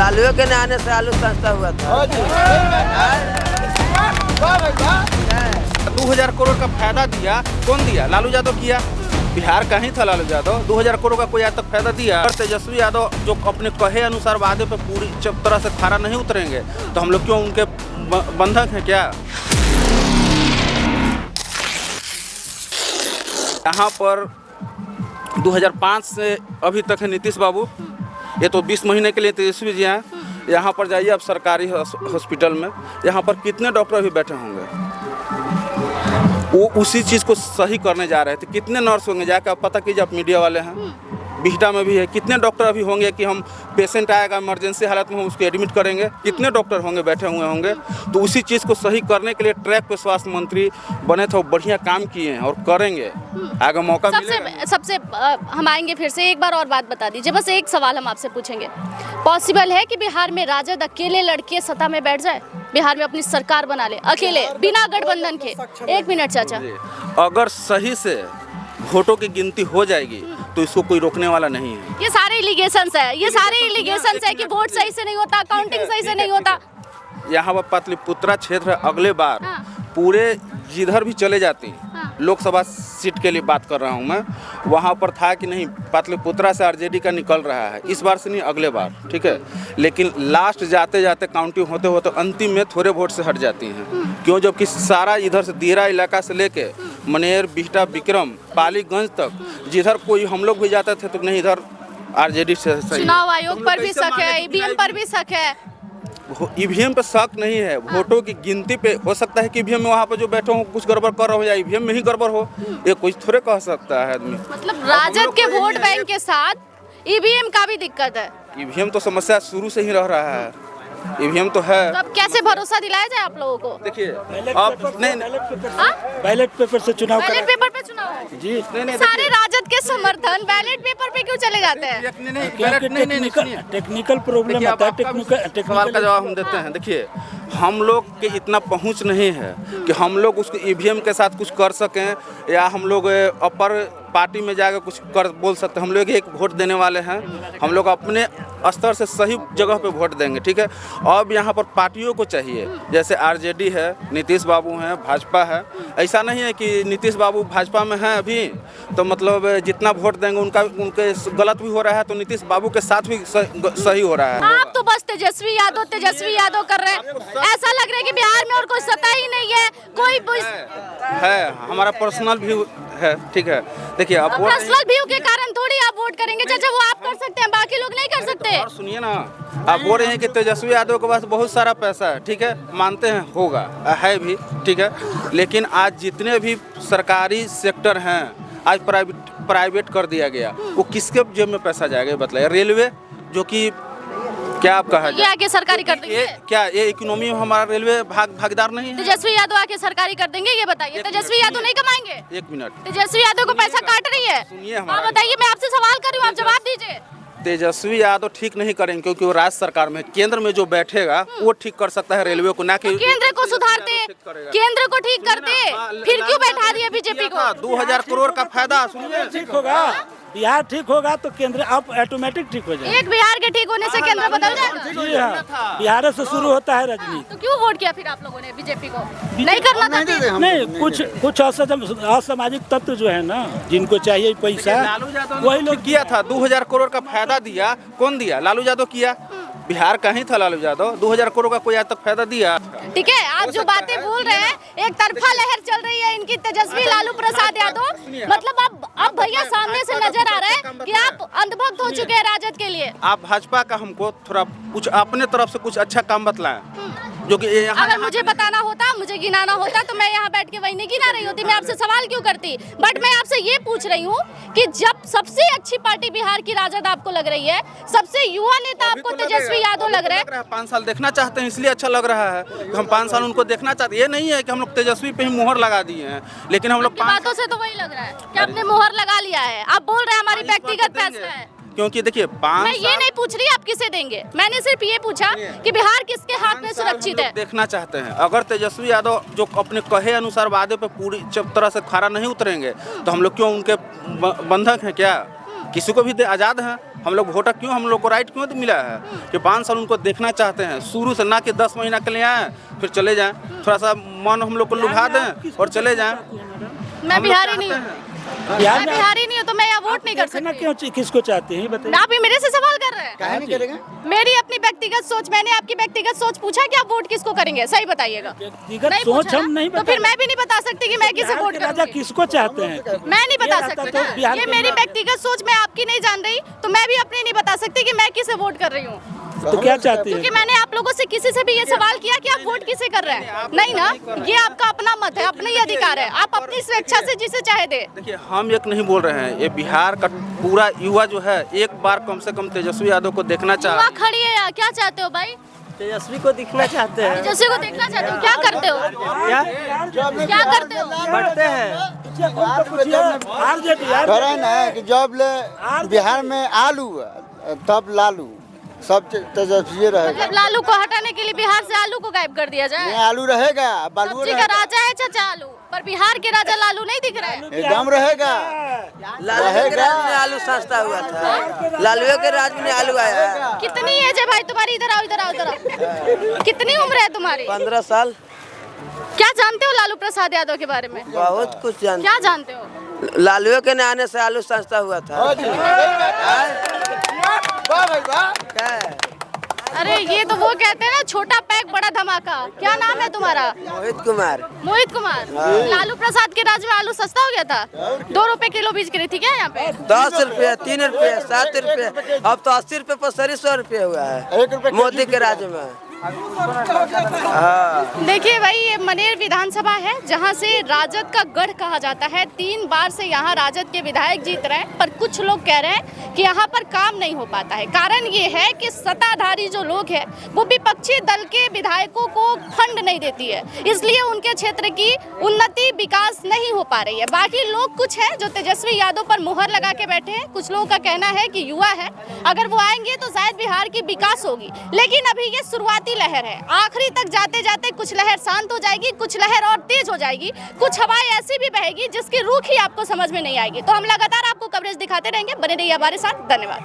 लालू के न आने से आलू सस्ता हुआ था। 2000 करोड़ का फायदा दिया, कौन दिया? लालू यादव किया। बिहार का ही था लालू यादव। 2000 करोड़ का कोई आज तक फायदा दिया? और तेजस्वी यादव जो अपने कहे अनुसार वादे पे पूरी तरह से खरा नहीं उतरेंगे तो हम लोग क्यों उनके बंधक हैं क्या? यहाँ पर 2005 से अभी तक है नीतीश बाबू। ये तो 20 महीने के लिए तेजस्वी जी हैं। यहाँ पर जाइए आप सरकारी हॉस्पिटल में, यहाँ पर कितने डॉक्टर अभी बैठे होंगे? वो उसी चीज़ को सही करने जा रहे थे। कितने नर्स होंगे जाकर आप पता कीजिए, आप मीडिया वाले हैं। बिहटा में भी है, कितने डॉक्टर अभी होंगे कि हम पेशेंट आएगा इमरजेंसी हालत में हम उसको एडमिट करेंगे, कितने डॉक्टर होंगे बैठे हुए होंगे? तो उसी चीज़ को सही करने के लिए ट्रैक पे स्वास्थ्य मंत्री बने थे, बढ़िया काम किए हैं और करेंगे। आगे मौका मिलेगा। सबसे हम आएंगे फिर से। एक बार और बात बता दीजिए, बस एक सवाल हम आपसे पूछेंगे। पॉसिबल है कि बिहार में राजद अकेले लड़के सत्ता में बैठ जाए, बिहार में अपनी सरकार बना ले अकेले बिना गठबंधन के? एक मिनट चाचा, अगर सही से वोटों की गिनती हो जाएगी तो इसको कोई रोकने वाला नहीं है। ये सारे इलिगेशंस है, ये सारे इलिगेशंस है कि वोट सही से नहीं होता, काउंटिंग सही से नहीं होता। यहाँ पर पाटलिपुत्रा क्षेत्र अगले बार पूरे जिधर भी चले जाती हैं, लोकसभा सीट के लिए बात कर रहा हूँ मैं, वहाँ पर था कि नहीं पाटलिपुत्रा से आरजेडी का निकल रहा है, इस बार से नहीं अगले बार, ठीक है। लेकिन लास्ट जाते जाते काउंटिंग होते होते अंतिम में थोड़े वोट से हट जाती हैं। क्यों? जबकि सारा इधर से दियरा इलाका से लेके मनेर, बिहटा, विक्रम, पालीगंज तक जिधर कोई हम लोग भी जाते थे तो नहीं इधर आरजेडी से सही। चुनाव आयोग पर भी शक है, ईवीएम पर भी शक है। ईवीएम पे शक नहीं है, वोटों की गिनती पे हो सकता है कि ईवीएम में वहाँ पर जो बैठे हो कुछ गड़बड़ कर रहा हो या ईवीएम में ही गड़बड़ हो, ये कुछ थोड़े कह सकता है आदमी। मतलब राजद के वोट बैंक के साथ ईवीएम का भी दिक्कत है। ईवीएम तो समस्या शुरू से ही रह रहा है, ईवीएम तो है। तो अब कैसे भरोसा दिलाया जाए आप लोगों को? देखिए अब बैलेट पेपर से चुनाव, बैलेट पेपर पे चुनाव जी नहीं, सारे राजद के समर्थन बैलेट पेपर पे क्यों चले जाते हैं? टेक्निकल प्रॉब्लम आता है। टेक्निकल सवाल का जवाब हम देते हैं। देखिए हम लोग के इतना पहुंच नहीं है कि हम लोग उसको ईवीएम के साथ कुछ कर सकें या हम लोग अपर पार्टी में जाकर कुछ कर बोल सकते हैं। हम लोग एक वोट देने वाले हैं, हम लोग अपने स्तर से सही जगह पे वोट देंगे, ठीक है। अब यहाँ पर पार्टियों को चाहिए, जैसे आरजेडी है, नीतीश बाबू हैं, भाजपा है। ऐसा नहीं है कि नीतीश बाबू भाजपा में हैं अभी तो मतलब जितना वोट देंगे उनके गलत भी हो रहा है तो नीतीश बाबू के साथ भी सही हो रहा है। आप तो बस तेजस्वी यादव कर रहे हैं। ऐसा लग रहा है कि बिहार में और कोई सत्ता ही नहीं है, कोई है हमारा पर्सनल व्यू है, ठीक है। देखिए आप पर्सनल व्यू के कारण थोड़ी आप वोट करेंगे चाचा, वो आप कर सकते हैं, बाकी लोग नहीं कर सकते। और सुनिए ना, आप बोल रहे हैं कि तेजस्वी यादव के पास बहुत सारा पैसा है, ठीक है, मानते हैं होगा, है भी, ठीक है। लेकिन आज जितने भी सरकारी सेक्टर हैं आज प्राइवेट कर दिया गया, वो किसके जेब में पैसा जाएगा बताइए? रेलवे जो कि क्या आप कहा ये आके सरकारी कर देंगे क्या? ये इकोनॉमी में हमारा रेलवे भागीदार नहीं है? तेजस्वी यादव आके सरकारी कर देंगे, ये बताइए। तेजस्वी यादव नहीं कमाएंगे? एक मिनट, तेजस्वी यादव को पैसा काट रही है, सुनिए आप बताइए। मैं आपसे सवाल कर रही हूँ, आप जवाब दीजिए। तेजस्वी यादव ठीक नहीं करेंगे क्योंकि वो राज्य सरकार में, केंद्र में जो बैठेगा वो ठीक कर सकता है रेलवे को, ना कि केंद्र को सुधारते, केंद्र को ठीक करते, फिर क्यों बैठा दिया बीजेपी को? 2000 करोड़ का फायदा, सुनिए, ठीक होगा, बिहार ठीक होगा तो केंद्र आप ऑटोमेटिक ठीक हो जाएगा। एक बिहार के ठीक होने से केंद्र बदल जाएगा? जी हाँ, बिहार से शुरू होता है राजनीति। तो क्यों वोट किया फिर आप लोगों ने बीजेपी को? नहीं करना था फिर? नहीं, कुछ असामाजिक तत्व जो है ना, जिनको चाहिए पैसा, वही लोग किया था। 2000 करोड़ का फायदा दिया, कौन दिया? लालू यादव किया। बिहार का ही था लालू यादव। 2000 करोड़ का कोई आज तक फायदा दिया? ठीक है, आप जो बातें बोल रहे हैं, एक तरफा लहर चल रही है इनकी, तेजस्वी लालू प्रसाद यादव। मतलब अब भैया सामने से नजर आ रहा है कि आप अंधभक्त हो चुके हैं राजद के लिए। आप भाजपा का हमको थोड़ा कुछ अपने तरफ से कुछ अच्छा काम बतलाएं, जो कि अगर मुझे बताना होता, मुझे गिनाना होता तो मैं यहाँ बैठ के वही नहीं गिना रही होती, मैं आपसे सवाल क्यों करती। बट मैं आपसे ये पूछ रही हूँ कि जब सबसे अच्छी पार्टी बिहार की राजद आपको लग रही है, सबसे युवा नेता आपको तेजस्वी यादव लग रहा है, 5 साल देखना चाहते हैं इसलिए अच्छा लग रहा है। हम 5 साल उनको देखना चाहते हैं। ये नहीं है कि हम लोग तेजस्वी पे ही मुहर लगा दिए हैं, लेकिन हम लोग बातों से तो वही लग रहा है कि आपने मुहर लगा लिया है। आप बोल रहे हैं हमारी व्यक्तिगत फैसला है, क्योंकि देखिए 5 मैं ये नहीं पूछ रही आप किसे देंगे, मैंने सिर्फ ये पूछा कि बिहार किसके हाथ में सुरक्षित है। देखना चाहते हैं। अगर तेजस्वी यादव जो अपने कहे अनुसार वादे पे पूरी तरह से खरा नहीं उतरेंगे तो हम लोग क्यों उनके बंधक हैं क्या? किसी को भी आज़ाद हैं हम लोग वोटर, क्यों हम लोग को राइट क्यों तो मिला है कि 5 साल उनको देखना चाहते हैं शुरू से, ना कि 10 महीना के लिए आए फिर चले जाएं, थोड़ा सा मन हम लोग को लुभा दें और चले जाएं। मैं बिहारी नहीं हूँ, मैं बिहारी नहीं हूँ तो मैं यहाँ वोट नहीं कर सकती। क्यों किसको चाहते हैं बताइए? आप ही मेरे से सवाल कर रहे हैं। काहे नहीं करेगा? मेरी अपनी व्यक्तिगत सोच, मैंने आपकी व्यक्तिगत सोच पूछा कि आप वोट किसको करेंगे, सही बताइएगा। व्यक्तिगत सोच हम नहीं तो फिर मैं भी नहीं बता सकती कि मैं किसे वोट राजा करूंगी। किसको चाहते हैं? मैं नहीं बता ये सकती रहता तो ना, बिहार ये के मेरी लोग- व्यक्तिगत सोच मैं आपकी नहीं जान रही, तो मैं भी अपनी नहीं बता सकती कि मैं किसे वोट कर रही हूँ, तो क्या चाहते क्योंकि हैं? मैंने आप लोगों से किसी से भी ये सवाल किया कि आप वोट किसे कर रहे हैं। नहीं ना, ये आपका अपना मत है, अपना ही अधिकार है, आप अपनी स्वेच्छा से जिसे चाहे दे। देखिए हम एक नहीं बोल रहे हैं, ये बिहार का पूरा युवा जो है एक बार कम से कम तेजस्वी यादव को देखना युवा चाह। खड़ी है यार, क्या चाहते हो भाई? तेजस्वी को दिखना चाहते हैं। तेजस्वी को देखना चाहते हो, क्या करते हो? क्या करते हो? बढ़ते हैं। कह रहे हैं ना कि जब ले बिहार में आलू तब लालू, सब तेजस्वी रहेगा। मतलब लालू को हटाने के लिए बिहार से आलू को गायब कर दिया जाए। नहीं, आलू रहेगा, बालू सब्जी का रहेगा, राजा है चाचा आलू, पर बिहार के राजा लालू नहीं दिख रहे हैं। एकदम रहेगा। लालू के राज में आलू सस्ता हुआ था, लालू के राज में आलू आया। कितनी एज है भाई तुम्हारी? इधर आओ, इधर आओ, इधर आओ। कितनी उम्र है तुम्हारी? 15 साल। क्या जानते हो लालू प्रसाद यादव के बारे में? बहुत कुछ जानते। क्या जानते हो? लालू के न आने से आलू सस्ता हुआ था। वाह भाई वाह। क्या है? अरे ये तो वो कहते हैं ना, छोटा पैक बड़ा धमाका। क्या नाम है तुम्हारा? मोहित कुमार। मोहित कुमार। लालू प्रसाद के राज में आलू सस्ता हो गया था, 2 रुपए किलो बीज रही थी क्या यहाँ पे? 10 रुपये, 3 रुपये, 7 रुपये, अब तो 80 रुपये पर 100 रुपये हुआ है 1 रुपये मोदी के राज में। हाँ। देखिए भाई, ये मनेर विधानसभा है जहां से राजद का गढ़ कहा जाता है। 3 बार से यहाँ राजद के विधायक जीत रहे हैं, पर कुछ लोग कह रहे हैं कि यहाँ पर काम नहीं हो पाता है। कारण ये है कि सत्ताधारी जो लोग हैं वो विपक्षी दल के विधायकों को फंड नहीं देती है, इसलिए उनके क्षेत्र की उन्नति विकास नहीं हो पा रही है। बाकी लोग कुछ है जो तेजस्वी यादव पर मुहर लगा के बैठे हैं। कुछ लोगों का कहना है कि युवा है, अगर वो आएंगे तो शायद बिहार की विकास होगी, लेकिन अभी ये शुरुआती लहर है। आखिरी तक जाते जाते कुछ लहर शांत हो जाएगी, कुछ लहर और तेज हो जाएगी, कुछ हवाएं ऐसी भी बहेगी जिसकी रुख ही आपको समझ में नहीं आएगी। तो हम लगातार आपको कवरेज दिखाते रहेंगे, बने रहिए हमारे साथ। धन्यवाद।